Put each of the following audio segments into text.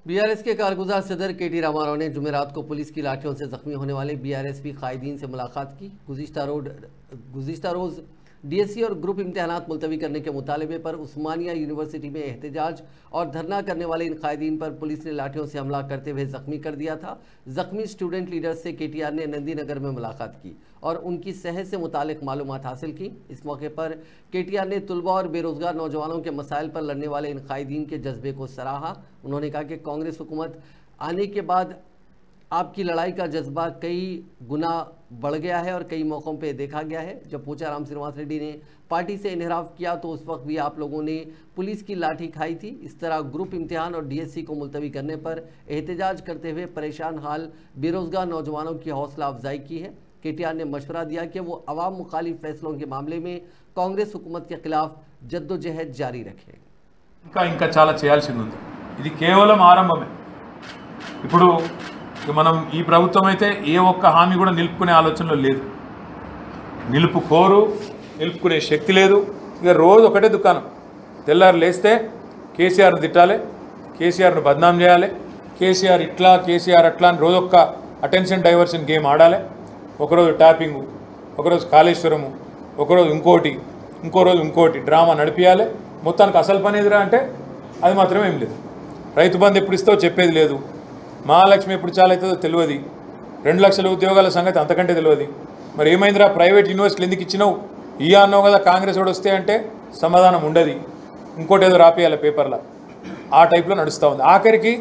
BRS के कारगुजार सदर केटी रामाराव ने जुमेरात को पुलिस की लाठियों से जख्मी होने वाले बीआरएसपी कायदीन से मुलाकात की। गुज़िश्ता रोज़ डीएससी और ग्रुप इम्तहानात मुलतवी करने के मुतालबे पर उस्मानिया यूनिवर्सिटी में एहतजाज और धरना करने वाले इन कायदीन पर पुलिस ने लाठियों से हमला करते हुए जख्मी कर दिया था। जख्मी स्टूडेंट लीडर्स से केटीआर ने नंदी नगर में मुलाकात की और उनकी सेहत से मुतालिक मालूमात हासिल की। इस मौके पर केटीआर ने तुलबा और बेरोजगार नौजवानों के मसाइल पर लड़ने वाले इन कायदीन के जज्बे को सराहा। उन्होंने कहा कि कांग्रेस हुकूमत आने के बाद आपकी लड़ाई का जज्बा कई गुना बढ़ गया है और कई मौक़ों पे देखा गया है। जब पूछा राम श्रीनिवास रेड्डी ने पार्टी से इनहराफ किया तो उस वक्त भी आप लोगों ने पुलिस की लाठी खाई थी। इस तरह ग्रुप इम्तिहान और डीएससी को मुलतवी करने पर एहतजाज करते हुए परेशान हाल बेरोजगार नौजवानों की हौसला अफजाई की है। केटीआर ने मशवरा दिया कि वो अवाम मुखालिफ फैसलों के मामले में कांग्रेस हुकूमत के खिलाफ जद्दोजहद जारी रखें। ఇంకా చాలా చేయాల్సింది ఉంది। ఇది కేవలం ఆరంభమే। ఇప్పుడు మనం ఈ ప్రభుత్వం అయితే ఏ ఒక్క హామీ కూడా నిలుపుకునే ఆలోచనలో లేదు, నిలుపుకునే శక్తి లేదు। ఇక రోజు ఒకటే దుకాణం, తెల్లారు లేస్తే కేసీఆర్ను తిట్టాలి, కేసీఆర్ను బద్నాం చేయాలి, కేసీఆర్ ఇట్లా కేసీఆర్ అట్లా అని రోజు ఒక్క అటెన్షన్ డైవర్షన్ గేమ్ ఆడాలి। ఒకరోజు ట్యాపింగు, ఒకరోజు కాళేశ్వరము, ఒకరోజు ఇంకో రోజు ఇంకోటి డ్రామా నడిపియాలి। మొత్తానికి అసలు పని ఎదురా అంటే అది మాత్రమే ఏం లేదు। రైతు బంధు ఎప్పుడు ఇస్తావో చెప్పేది లేదు, మహాలక్ష్మి ఎప్పుడు చాలా అవుతుందో తెలియదు, 2 లక్షల ఉద్యోగాల సంగతి అంతకంటే తెలియదు। మరి ఏమైందిరా ప్రైవేట్ యూనివర్సిటీలు ఎందుకు ఇచ్చినావు అన్నావు కదా, కాంగ్రెస్ వాడు వస్తే అంటే సమాధానం ఉండదు, ఇంకోటి ఏదో రాపియాలి పేపర్లో, ఆ టైప్లో నడుస్తూ ఉంది। ఆఖరికి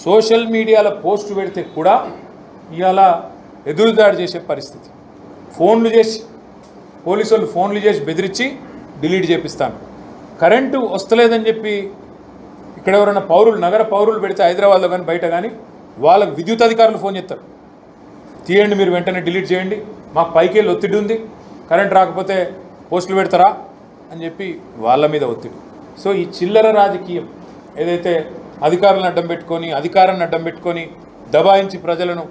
సోషల్ మీడియాలో పోస్టు పెడితే కూడా ఇవాళ ఎదురుదాడి చేసే పరిస్థితి, ఫోన్లు చేసి పోలీసు వాళ్ళు ఫోన్లు చేసి బెదిరించి డిలీట్ చేపిస్తాను। కరెంటు వస్తలేదని చెప్పి ఇక్కడ ఎవరైనా నగర పౌరులు పెడితే హైదరాబాద్లో కానీ బయట కానీ వాళ్ళకు విద్యుత్ అధికారులు ఫోన్ చేస్తారు, తీయండి మీరు వెంటనే డిలీట్ చేయండి, మాకు పైకి వెళ్ళి ఒత్తిడి ఉంది, కరెంట్ రాకపోతే పోస్టులు పెడతారా అని చెప్పి వాళ్ళ మీద ఒత్తిడి। సో ఈ చిల్లర రాజకీయం ఏదైతే అధికారాన్ని అడ్డం పెట్టుకొని దబాయించి ప్రజలను